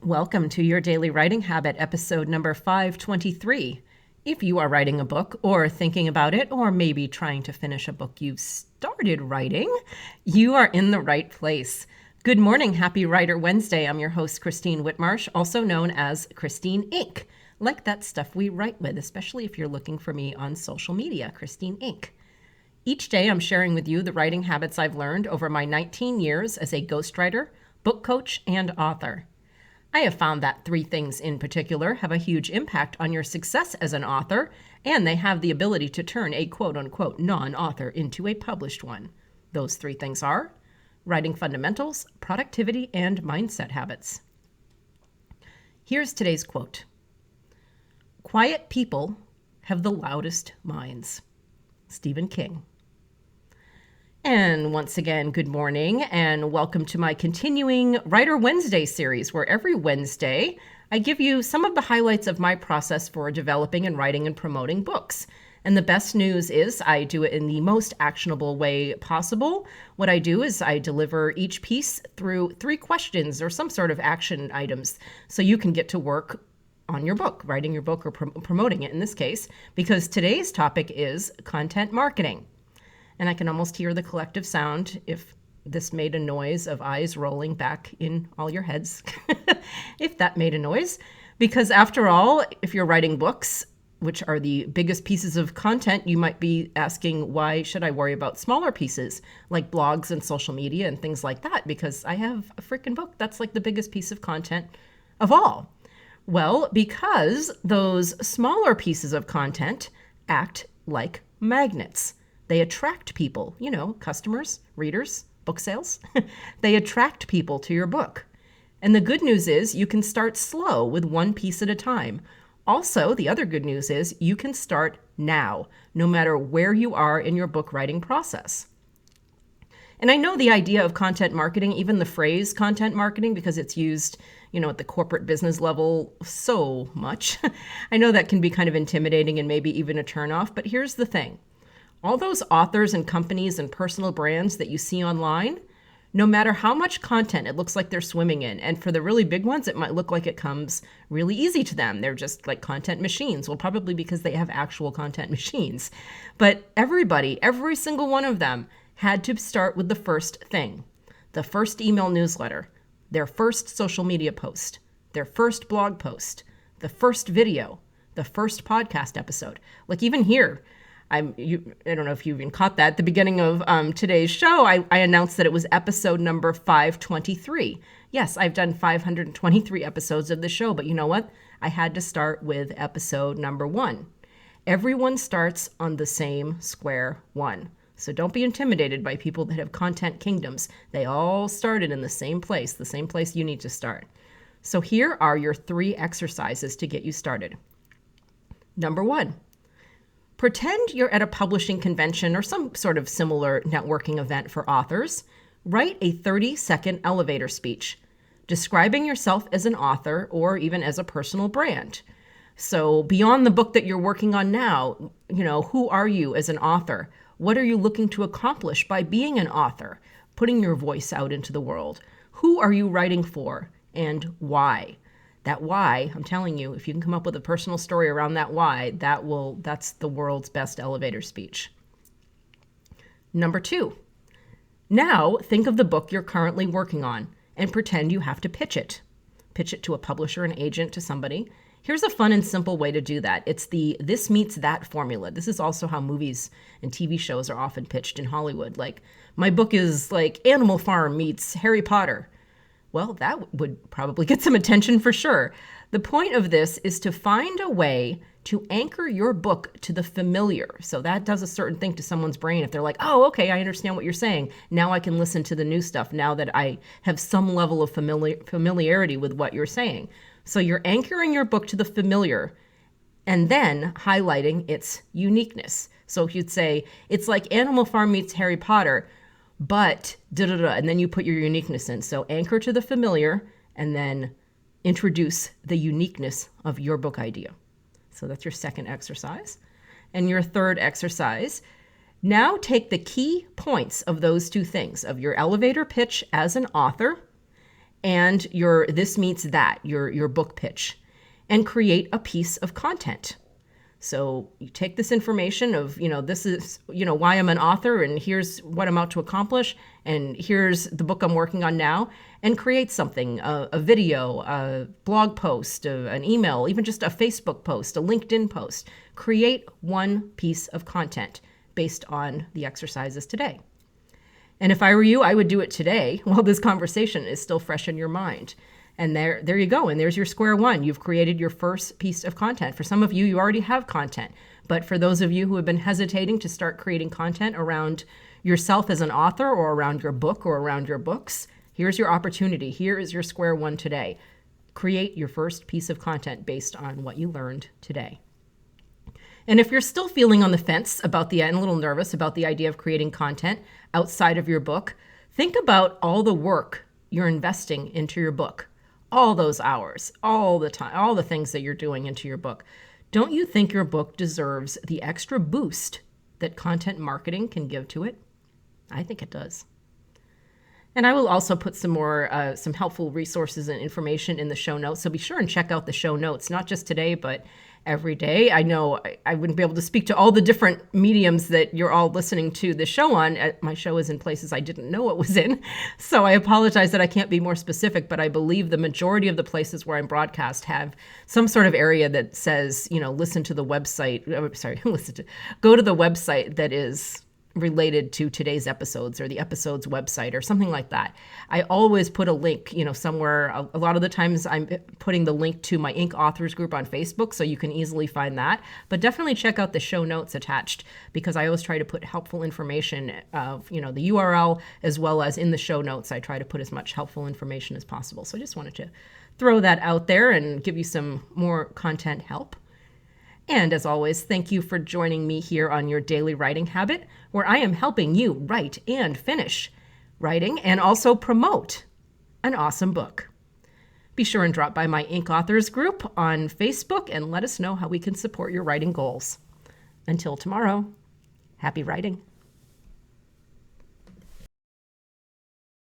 Welcome to your Daily Writing Habit, episode number 523. If you are writing a book or thinking about it, or maybe trying to finish a book you've started writing, you are in the right place. Good morning. Happy Writer Wednesday. I'm your host, Christine Whitmarsh, also known as Christine Inc. Like that stuff we write with, especially if you're looking for me on social media, Christine Inc. Each day I'm sharing with you the writing habits I've learned over my 19 years as a ghostwriter, book coach, and author. I have found that three things in particular have a huge impact on your success as an author, and they have the ability to turn a quote-unquote non-author into a published one. Those three things are writing fundamentals, productivity, and mindset habits. Here's today's quote. Quiet people have the loudest minds. Stephen King. And once again, good morning and welcome to my continuing Writer Wednesday series, where every Wednesday I give you some of the highlights of my process for developing and writing and promoting books. And the best news is I do it in the most actionable way possible. What I do is I deliver each piece through 3 questions or some sort of action items so you can get to work on your book, writing your book or promoting it in this case, because today's topic is content marketing. And I can almost hear the collective sound, if this made a noise, of eyes rolling back in all your heads, if that made a noise. Because after all, if you're writing books, which are the biggest pieces of content, you might be asking, why should I worry about smaller pieces like blogs and social media and things like that? Because I have a freaking book that's like the biggest piece of content of all. Well, because those smaller pieces of content act like magnets. They attract people, customers, readers, book sales. They attract people to your book. And the good news is you can start slow with one piece at a time. Also, the other good news is you can start now, no matter where you are in your book writing process. And I know the idea of content marketing, even the phrase content marketing, because it's used, at the corporate business level so much. I know that can be kind of intimidating and maybe even a turnoff, but here's the thing. All those authors and companies and personal brands that you see online, no matter how much content it looks like they're swimming in, and for the really big ones, it might look like it comes really easy to them. They're just like content machines. Well, probably because they have actual content machines. But everybody, every single one of them had to start with the first thing, the first email newsletter, their first social media post, their first blog post, the first video, the first podcast episode. Like even here, I don't know if you even caught that. At the beginning of today's show, I announced that it was episode number 523. Yes, I've done 523 episodes of the show, but you know what? I had to start with episode number 1. Everyone starts on the same square one. So don't be intimidated by people that have content kingdoms. They all started in the same place you need to start. So here are your 3 exercises to get you started. Number 1. Pretend you're at a publishing convention or some sort of similar networking event for authors. Write a 30-second elevator speech describing yourself as an author or even as a personal brand. So beyond the book that you're working on now, who are you as an author? What are you looking to accomplish by being an author, putting your voice out into the world? Who are you writing for and why? That why, I'm telling you, if you can come up with a personal story around that why, that's the world's best elevator speech. Number 2, now think of the book you're currently working on and pretend you have to pitch it. Pitch it to a publisher, an agent, to somebody. Here's a fun and simple way to do that. It's the this meets that formula. This is also how movies and TV shows are often pitched in Hollywood. Like, my book is like Animal Farm meets Harry Potter. Well, that would probably get some attention for sure. The point of this is to find a way to anchor your book to the familiar. So that does a certain thing to someone's brain. If they're like, oh, okay, I understand what you're saying. Now I can listen to the new stuff now that I have some level of familiarity with what you're saying. So you're anchoring your book to the familiar and then highlighting its uniqueness. So if you'd say, it's like Animal Farm meets Harry Potter, but da-da-da, and then you put your uniqueness in. So anchor to the familiar and then introduce the uniqueness of your book idea. So that's your second exercise. And your third exercise, now take the key points of those 2 things, of your elevator pitch as an author and your this meets that, your book pitch, and create a piece of content. So you take this information of, this is, why I'm an author, and here's what I'm out to accomplish, and here's the book I'm working on now, and create something, a video, a blog post, an email, even just a Facebook post, a LinkedIn post. Create one piece of content based on the exercises today. And if I were you, I would do it today while this conversation is still fresh in your mind. And there you go. And there's your square one. You've created your first piece of content. For some of you, you already have content. But for those of you who have been hesitating to start creating content around yourself as an author or around your book or around your books, here's your opportunity. Here is your square one today. Create your first piece of content based on what you learned today. And if you're still feeling on the fence about and a little nervous about the idea of creating content outside of your book, think about all the work you're investing into your book. All those hours, all the time, all the things that you're doing into your book. Don't you think your book deserves the extra boost that content marketing can give to it? I think it does. And I will also put some helpful resources and information in the show notes. So be sure and check out the show notes, not just today, but every day. I know I wouldn't be able to speak to all the different mediums that you're all listening to the show on. My show is in places I didn't know it was in. So I apologize that I can't be more specific, but I believe the majority of the places where I'm broadcast have some sort of area that says, listen to the website. Go to the website that is related to today's episodes or the episode's website or something like that. I always put a link, somewhere. A lot of the times I'm putting the link to my Inc. authors group on Facebook, so you can easily find that. But definitely check out the show notes attached, because I always try to put helpful information of, the URL, as well as in the show notes. I try to put as much helpful information as possible. So I just wanted to throw that out there and give you some more content help. And as always, thank you for joining me here on Your Daily Writing Habit, where I am helping you write and finish writing and also promote an awesome book. Be sure and drop by my Inc. Authors group on Facebook and let us know how we can support your writing goals. Until tomorrow, happy writing.